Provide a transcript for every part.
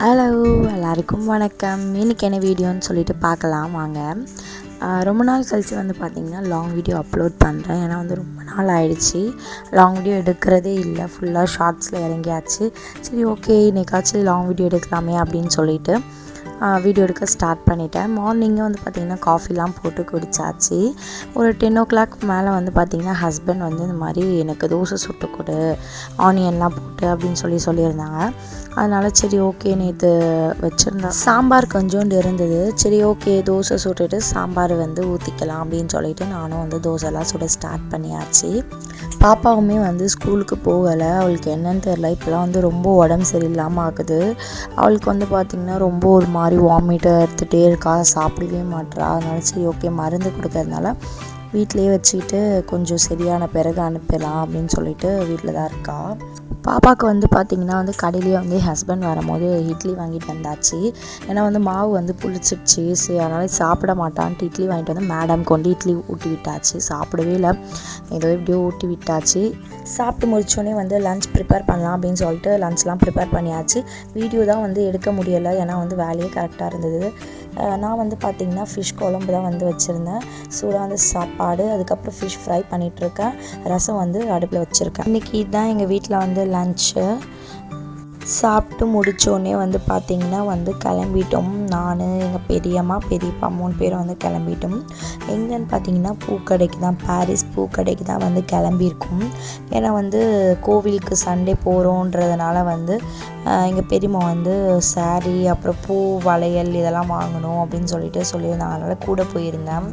Hello எல்லாருக்கும் வணக்கம். இன்றைக்கி என்ன வீடியோன்னு சொல்லிட்டு பார்க்கலாம் வாங்க. ரொம்ப நாள் கழித்து வந்து பார்த்திங்கன்னா லாங் வீடியோ அப்லோட் பண்ணுறேன். ஏன்னா வந்து ரொம்ப நாள் ஆகிடுச்சி லாங் வீடியோ எடுக்கிறதே இல்லை, ஃபுல்லாக ஷார்ட்ஸில் இறங்கியாச்சு. சரி ஓகே இன்றைக்காச்சும் லாங் வீடியோ எடுக்கலாமே அப்படின்னு சொல்லிட்டு வீடியோ எடுக்க ஸ்டார்ட் பண்ணிட்டேன். மார்னிங்கே வந்து பார்த்திங்கன்னா காஃபிலாம் போட்டு குடித்தாச்சு. ஒரு 10 o'clock மேலே வந்து பார்த்திங்கன்னா ஹஸ்பண்ட் வந்து இந்த மாதிரி எனக்கு தோசை சுட்டு கொடு ஆனியன்லாம் போட்டு அப்படின்னு சொல்லியிருந்தாங்க. அதனால் சரி ஓகே நேற்று வச்சுருந்தேன் சாம்பார் கொஞ்சோண்டு இருந்தது. சரி ஓகே தோசை சுட்டுட்டு சாம்பார் வந்து ஊற்றிக்கலாம் அப்படின்னு சொல்லிட்டு நானும் வந்து தோசைலாம் சுட ஸ்டார்ட் பண்ணியாச்சு. பாப்பாவுமே வந்து ஸ்கூலுக்கு போகலை, அவளுக்கு என்னன்னு தெரில. இப்போலாம் வந்து ரொம்ப உடம்பு சரியில்லாமல் ஆகுது. அவளுக்கு வந்து பார்த்திங்கன்னா ரொம்ப ஒரு மாதிரி வாமிட்டை எடுத்துகிட்டே இருக்கா, சாப்பிடவே மாட்றா. அதனால சரி ஓகே மருந்து கொடுக்கறதுனால வீட்டிலையே வச்சுக்கிட்டு கொஞ்சம் சரியான பிறகு அனுப்பலாம் அப்படின்னு சொல்லிட்டு வீட்டில் தான் இருக்கா. பாப்பாவுக்கு வந்து பார்த்திங்கன்னா வந்து கடையிலேயே வந்து ஹஸ்பண்ட் வரும்போது இட்லி வாங்கிட்டு வந்தாச்சு. ஏன்னா வந்து மாவு வந்து புளிச்சிடுச்சு, சரி அதனால் சாப்பிட மாட்டான்ட்டு இட்லி வாங்கிட்டு வந்து மேடம் கொண்டு இட்லி ஊட்டி விட்டாச்சு. சாப்பிடவே இல்லை, ஏதோ எப்படியோ ஊட்டி விட்டாச்சு. சாப்பிட்டு முடிச்சோடனே வந்து லன்ச் ப்ரிப்பேர் பண்ணலாம் அப்படின்னு சொல்லிட்டு லன்ச்லாம் ப்ரிப்பேர் பண்ணியாச்சு. வீடியோ தான் வந்து எடுக்க முடியலை, ஏன்னா வந்து வேலையே கரெக்டாக இருந்தது. நான் வந்து பார்த்திங்கன்னா ஃபிஷ் குழம்பு தான் வந்து வச்சுருந்தேன். சூடாக வந்து சாப்பாடு, அதுக்கப்புறம் ஃபிஷ் ஃப்ரை பண்ணிகிட்ருக்கேன். ரசம் வந்து அடுப்பில் வச்சுருக்கேன். இன்றைக்கி இதுதான் எங்கள் வீட்டில் வந்து லன்ச்சு. சாப்பிட்டு முடித்தோடனே வந்து பார்த்திங்கன்னா வந்து கிளம்பிட்டோம். நான் எங்கள் பெரியம்மா பெரியப்பா 3 பேரும் வந்து கிளம்பிட்டோம். எங்கேன்னு பார்த்திங்கன்னா பூக்கடைக்கு தான், பாரிஸ் பூக்கடைக்கு தான் வந்து கிளம்பியிருக்கோம். ஏன்னா வந்து கோவிலுக்கு சண்டே போகிறோன்றதுனால வந்து எங்கள் பெரியம்மா வந்து சாரீ அப்புறம் பூ வளையல் இதெல்லாம் வாங்கணும் அப்படின்னு சொல்லியிருந்தாங்க. அதனால் கூட போயிருந்தேன்.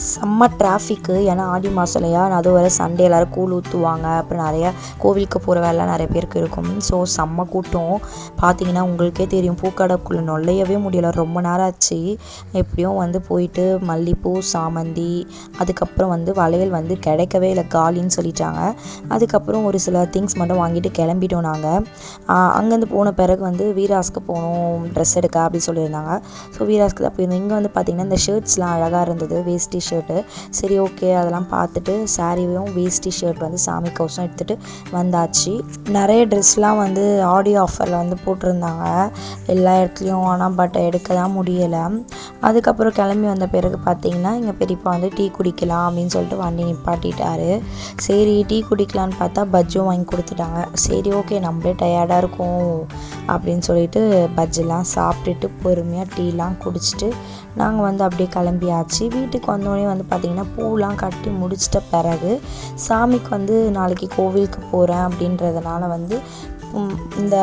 செம்ம டிராஃபிக்கு, ஏன்னா ஆடி மாதம் இல்லையா, அது வர சண்டே எல்லோரும் கூழ் ஊற்றுவாங்க. அப்புறம் நிறையா கோவிலுக்கு போகிற வேலை நிறைய பேருக்கு இருக்கும். ஸோ செம்ம கூட்டம். பார்த்திங்கன்னா உங்களுக்கே தெரியும், பூக்கடைக்குள்ளே நுழையவே முடியலை, ரொம்ப நேரம் ஆச்சு. எப்படியும் வந்து போயிட்டு மல்லிகைப்பூ சாமந்தி அதுக்கப்புறம் வந்து வளையல் வந்து கிடைக்கவே இல்லை, காலின்னு சொல்லிட்டாங்க. அதுக்கப்புறம் ஒரு சில திங்ஸ் மட்டும் வாங்கிட்டு கிளம்பிட்டோம் நாங்கள். அங்கேருந்து போன பிறகு வந்து வீராஸ்க்கு போகணும் ட்ரெஸ் எடுக்க அப்படின்னு சொல்லியிருந்தாங்க. ஸோ வீராஸ்க்கு தான் போயிருந்தோம். இங்கே வந்து பார்த்திங்கன்னா இந்த ஷர்ட்ஸ்லாம் அழகாக இருந்தது, வேஸ்டி ஷர்ட்டு. சரி ஓகே அதெல்லாம் பார்த்துட்டு சாரியும் வேஸ்டி ஷர்ட் வந்து சாமி கவசம் எடுத்துகிட்டு வந்தாச்சு. நிறைய ட்ரெஸ்லாம் வந்து ஆடியோ ஆஃபரில் வந்து போட்டிருந்தாங்க எல்லா இடத்துலையும், ஆனால் பட் எடுக்க தான் முடியலை. அதுக்கப்புறம் கிளம்பி வந்த பிறகு பார்த்திங்கன்னா எங்கள் பெரியப்பா வந்து டீ குடிக்கலாம் அப்படின்னு சொல்லிட்டு வண்டி நிப்பாட்டிட்டாரு. சரி டீ குடிக்கலான்னு பார்த்தா பஜ்ஜும் வாங்கி கொடுத்துட்டாங்க. சரி ஓகே நம்மளே டயர்டாக இருக்கும் அப்படின்னு சொல்லிட்டு பஜ்ஜெல்லாம் சாப்பிட்டுட்டு பொறுமையாக டீலாம் குடிச்சிட்டு நாங்கள் வந்து அப்படியே கிளம்பியாச்சு. வீட்டுக்கு வந்தோடனே வந்து பார்த்திங்கன்னா பூலாம் கட்டி முடிச்சிட்ட பிறகு சாமிக்கு வந்து நாளைக்கு கோவிலுக்கு போகிறேன் அப்படின்றதுனால வந்து இந்த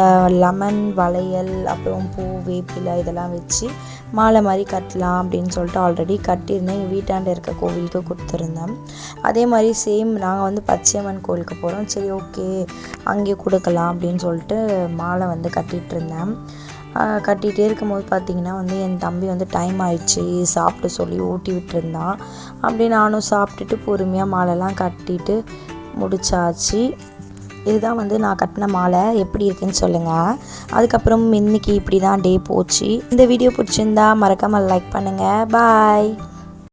லெமன் வளையல் அப்புறம் பூ வேப்பிலை இதெல்லாம் வச்சு மாலை மாதிரி கட்டலாம் அப்படின்னு சொல்லிட்டு ஆல்ரெடி கட்டியிருந்தேன். எங்கள் வீட்டாண்ட இருக்க கோவிலுக்கு கொடுத்துருந்தேன். அதே மாதிரி சேம் நாங்கள் வந்து பச்சையம்மன் கோவிலுக்கு போகிறோம். சரி ஓகே அங்கே கொடுக்கலாம் அப்படின்னு சொல்லிட்டு மாலை வந்து கட்டிகிட்டு இருந்தேன். கட்டிகிட்டே இருக்கும்போது பார்த்திங்கன்னா வந்து என் தம்பி வந்து டைம் ஆயிடுச்சு சாப்பிட்டு சொல்லி ஊட்டி விட்டுருந்தான். அப்படி நானும் சாப்பிட்டுட்டு பொறுமையாக மாலைலாம் கட்டிட்டு முடிச்சாச்சு. இதுதான் வந்து நான் கட்டின மாலை, எப்படி இருக்குன்னு சொல்லுங்கள். அதுக்கப்புறம் இன்றைக்கி இப்படி தான் டே போச்சு. இந்த வீடியோ பிடிச்சிருந்தா மறக்காமல் லைக் பண்ணுங்கள். பாய்.